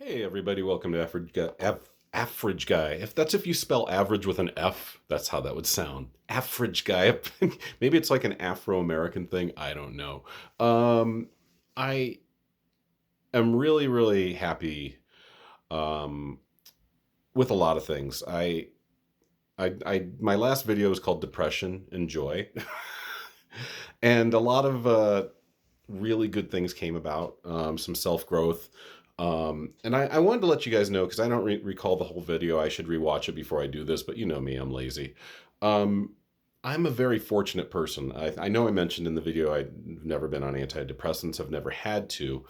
Hey everybody, welcome to Average Guy. If you spell average with an F, that's how that would sound. Average Guy. Maybe it's like an Afro-American thing. I don't know. I am really, really happy um, with a lot of things. My last video was called Depression and Joy, and a lot of really good things came about. Some self growth. And I wanted to let you guys know because I don't recall the whole video. I should rewatch it before I do this, but you know me, I'm lazy. Um, I'm a very fortunate person. I know I mentioned in the video I've never been on antidepressants. I've never had to.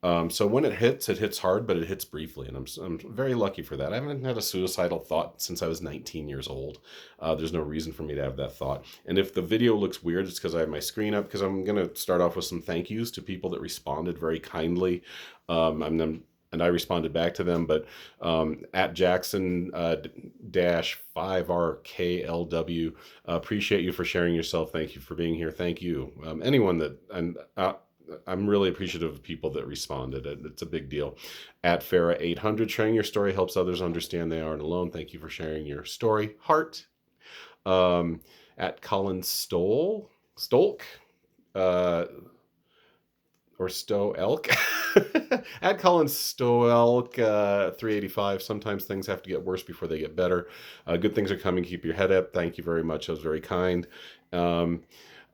So when it hits hard, but it hits briefly, and I'm very lucky for that. I haven't had a suicidal thought since I was 19 years old. There's no reason for me to have that thought. And if the video looks weird, it's because I have my screen up. Because I'm gonna start off with some thank yous to people that responded very kindly. And I responded back to them. But at Jackson dash 5RKLW, appreciate you for sharing yourself. Thank you for being here. Thank you. Anyone that and I'm really appreciative of people that responded. It's a big deal. At Farah 800, sharing your story helps others understand they aren't alone. Thank you for sharing your story. Heart. At Colin Stolk, uh, or Stowe Elk. At Colin Stowe Elk 385. Sometimes things have to get worse before they get better. Good things are coming. Keep your head up. Thank you very much. That was very kind. Um,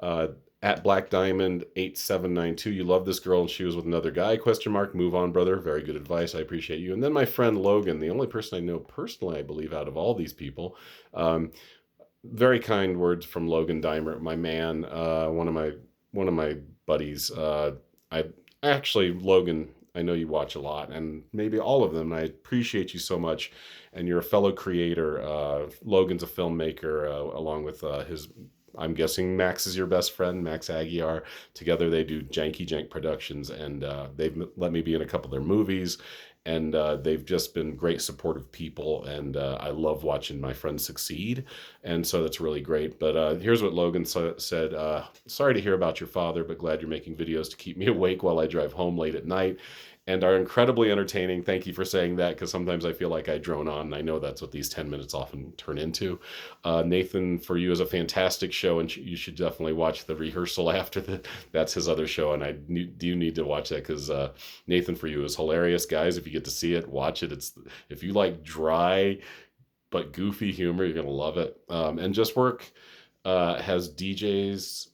uh, at Black Diamond 8792, you love this girl and she was with another guy, question mark. Move on, brother. Very good advice. I appreciate you. And then my friend Logan, the only person I know personally, I believe, out of all these people. Very kind words from Logan Dimer, my man, one of my buddies. I actually, Logan, I know you watch a lot, and maybe all of them. And I appreciate you so much, and you're a fellow creator. Logan's a filmmaker, along with his. I'm guessing Max is your best friend, Max Aguiar. Together they do Janky Jank Productions, and they've let me be in a couple of their movies. And they've just been great supportive people, and I love watching my friends succeed, and so that's really great. But here's what Logan said. Sorry to hear about your father, but glad you're making videos to keep me awake while I drive home late at night, and are incredibly entertaining. Thank you for saying that, because sometimes I feel like I drone on, and I know that's what these 10 minutes often turn into. Nathan For You is a fantastic show, and you should definitely watch the rehearsal after that's his other show, and do need to watch that, because Nathan For You is hilarious. Guys, if you get to see it, watch it. If you like dry but goofy humor, you're gonna love it. And Just Work has DJs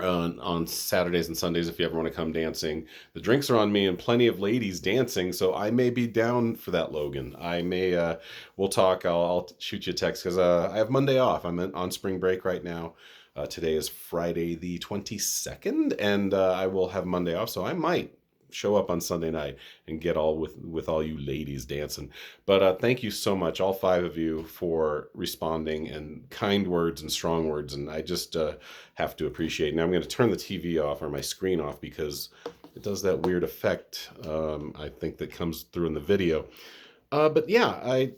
on Saturdays and Sundays if you ever want to come dancing. The drinks are on me and plenty of ladies dancing, so I may be down for that, Logan. I may, we'll talk. I'll shoot you a text, because I have Monday off. I'm on spring break right now. Today is Friday the 22nd, and I will have Monday off, so I might show up on Sunday night and get all with all you ladies dancing. But thank you so much, all five of you, for responding and kind words and strong words, and I just have to appreciate. Now I'm going to turn the TV off, or my screen off, because it does that weird effect, I think, that comes through in the video. But yeah, I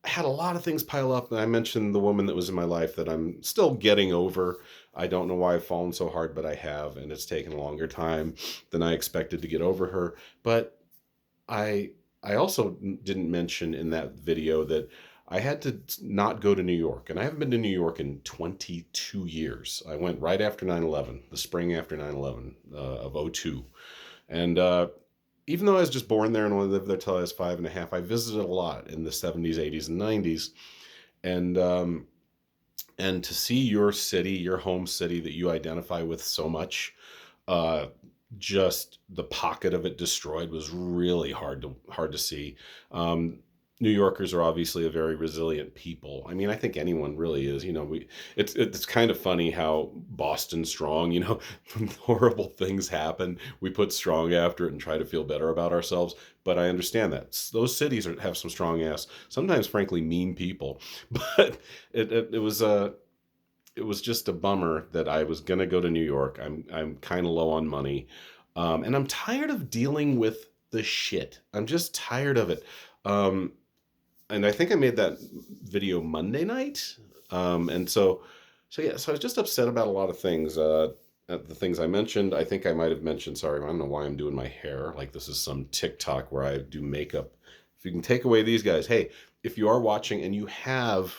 had a lot of things pile up. And I mentioned the woman that was in my life that I'm still getting over. I don't know why I've fallen so hard, but I have, and it's taken a longer time than I expected to get over her. But I also didn't mention in that video that I had to not go to New York, and I haven't been to New York in 22 years. I went right after 9/11, the spring after 9/11 of '02, and even though I was just born there and only lived there till I was 5.5, I visited a lot in the 70s, 80s, and 90s. And to see your city, your home city that you identify with so much, uh, just the pocket of it destroyed was really hard to see. New Yorkers are obviously a very resilient people. I mean, I think anyone really is. You know, it's kind of funny how Boston strong. You know, when horrible things happen, we put strong after it and try to feel better about ourselves. But I understand that those cities have some strong ass, sometimes frankly mean people. But it was just a bummer that I was gonna go to New York. I'm kind of low on money, and I'm tired of dealing with the shit. I'm just tired of it. Um, and I think I made that video Monday night. And so yeah, so I was just upset about a lot of things. at the things I mentioned. I think I might have mentioned, sorry, I don't know why I'm doing my hair. Like this is some TikTok where I do makeup. If you can take away these guys, hey, if you are watching and you have,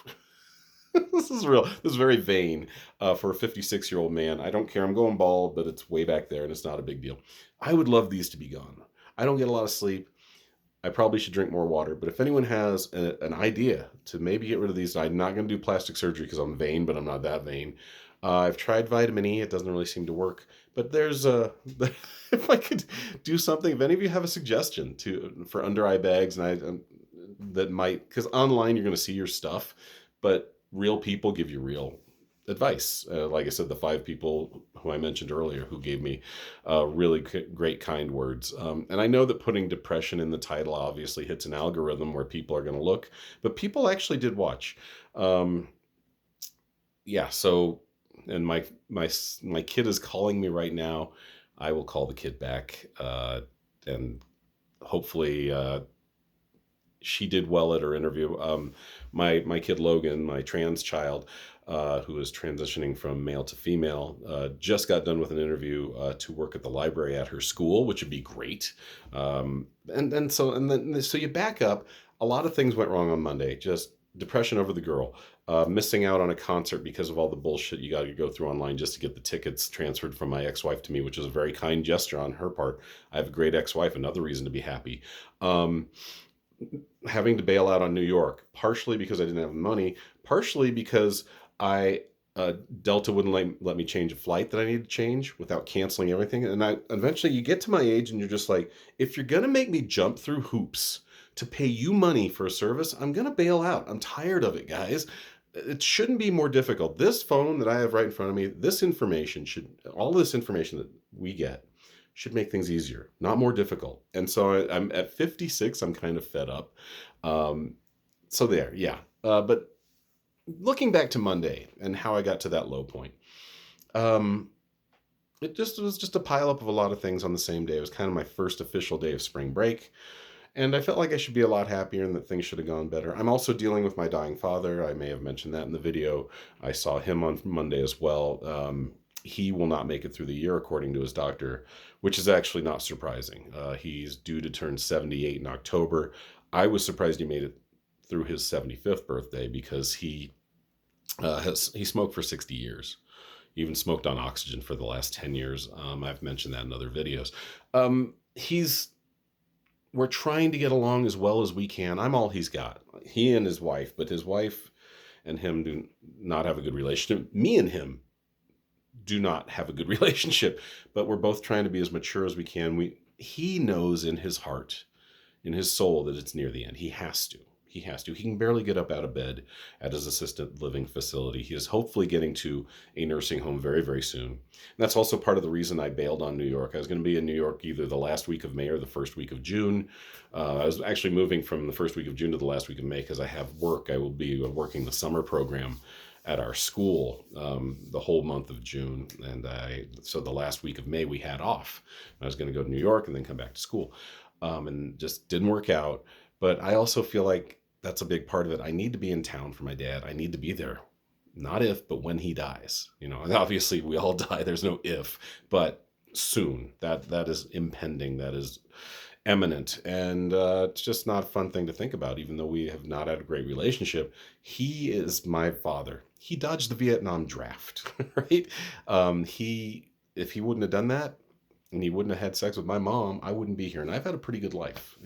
this is real, this is very vain for a 56-year-old man. I don't care. I'm going bald, but it's way back there and it's not a big deal. I would love these to be gone. I don't get a lot of sleep. I probably should drink more water. But if anyone has an idea to maybe get rid of these, I'm not going to do plastic surgery because I'm vain, but I'm not that vain. I've tried vitamin E. It doesn't really seem to work. But there's a, if I could do something, if any of you have a suggestion for under eye bags, and that might, because online you're going to see your stuff, but real people give you real advice. Like I said, the 5 people who I mentioned earlier who gave me really great, kind words. And I know that putting depression in the title obviously hits an algorithm where people are going to look, but people actually did watch. Yeah. So, and my kid is calling me right now. I will call the kid back, and hopefully, she did well at her interview. My kid Logan, my trans child, who is transitioning from male to female, just got done with an interview to work at the library at her school, which would be great. So you back up. A lot of things went wrong on Monday. Just depression over the girl, missing out on a concert because of all the bullshit you got to go through online just to get the tickets transferred from my ex-wife to me, which is a very kind gesture on her part. I have a great ex-wife, another reason to be happy. Having to bail out on New York, partially because I didn't have money, partially because I Delta wouldn't let me change a flight that I needed to change without canceling everything. And I eventually, you get to my age and you're just like, if you're gonna make me jump through hoops to pay you money for a service, I'm gonna bail out. I'm tired of it, guys. It shouldn't be more difficult. This phone that I have right in front of me, all this information that we get should make things easier, not more difficult. And so I'm at 56. I'm kind of fed up. So there, yeah. But looking back to Monday and how I got to that low point, it was just a pileup of a lot of things on the same day. It was kind of my first official day of spring break. And I felt like I should be a lot happier and that things should have gone better. I'm also dealing with my dying father. I may have mentioned that in the video. I saw him on Monday as well. He will not make it through the year, according to his doctor, which is actually not surprising. He's due to turn 78 in October. I was surprised he made it through his 75th birthday because he smoked for 60 years. He even smoked on oxygen for the last 10 years. I've mentioned that in other videos. We're trying to get along as well as we can. I'm all he's got. He and his wife, but his wife and him do not have a good relationship. Me and him do not have a good relationship, but we're both trying to be as mature as we can. He knows in his heart, in his soul, that it's near the end. He has to. He can barely get up out of bed at his assisted living facility. He is hopefully getting to a nursing home very, very soon. And that's also part of the reason I bailed on New York. I was going to be in New York either the last week of May or the first week of June. I was actually moving from the first week of June to the last week of May because I have work. I will be working the summer program at our school the whole month of June. And so the last week of May we had off. I was going to go to New York and then come back to school. And just didn't work out. But I also feel like that's a big part of it. I need to be in town for my dad. I need to be there. Not if, but when he dies. And obviously we all die. There's no if, but soon. That is impending. That is imminent. And it's just not a fun thing to think about, even though we have not had a great relationship. He is my father. He dodged the Vietnam draft, right? If he wouldn't have done that and he wouldn't have had sex with my mom, I wouldn't be here. And I've had a pretty good life,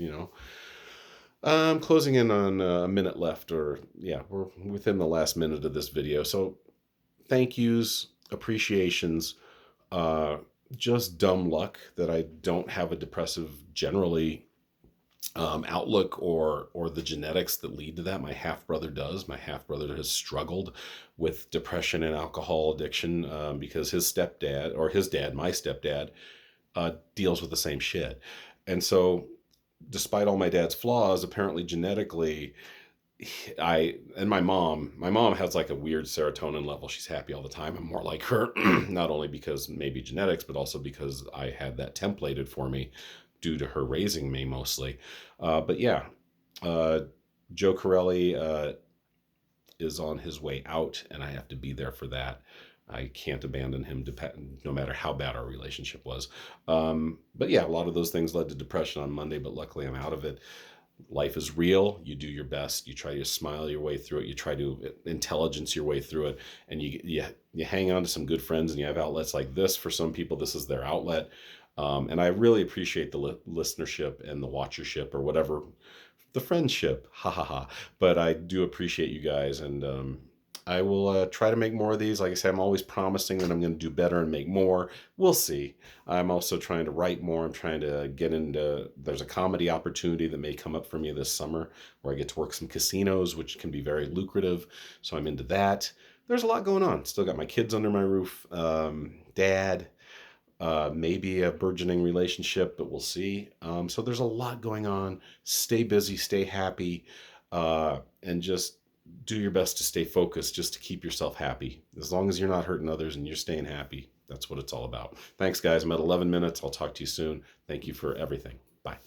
I'm closing in on a minute left, or yeah, we're within the last minute of this video. So thank yous, appreciations, just dumb luck that I don't have a depressive generally outlook or the genetics that lead to that. My half brother does. My half brother has struggled with depression and alcohol addiction because his stepdad, or his dad, my stepdad, deals with the same shit. And so despite all my dad's flaws, apparently genetically, my mom has like a weird serotonin level. She's happy all the time. I'm more like her, not only because maybe genetics, but also because I had that templated for me due to her raising me mostly. But yeah, Joe Corelli is on his way out and I have to be there for that. I can't abandon him no matter how bad our relationship was. But yeah, a lot of those things led to depression on Monday, but luckily I'm out of it. Life is real. You do your best. You try to smile your way through it. You try to intelligence your way through it, and you hang on to some good friends, and you have outlets like this. For some people, this is their outlet, and I really appreciate the listenership and the watchership or whatever, the friendship. Ha ha ha! But I do appreciate you guys, and I will try to make more of these. Like I said, I'm always promising that I'm going to do better and make more. We'll see. I'm also trying to write more. I'm trying to get into, there's a comedy opportunity that may come up for me this summer where I get to work some casinos, which can be very lucrative. So I'm into that. There's a lot going on. Still got my kids under my roof. Dad, maybe a burgeoning relationship, but we'll see. So there's a lot going on. Stay busy, stay happy, and just do your best to stay focused just to keep yourself happy. As long as you're not hurting others and you're staying happy, that's what it's all about. Thanks, guys. I'm at 11 minutes. I'll talk to you soon. Thank you for everything. Bye.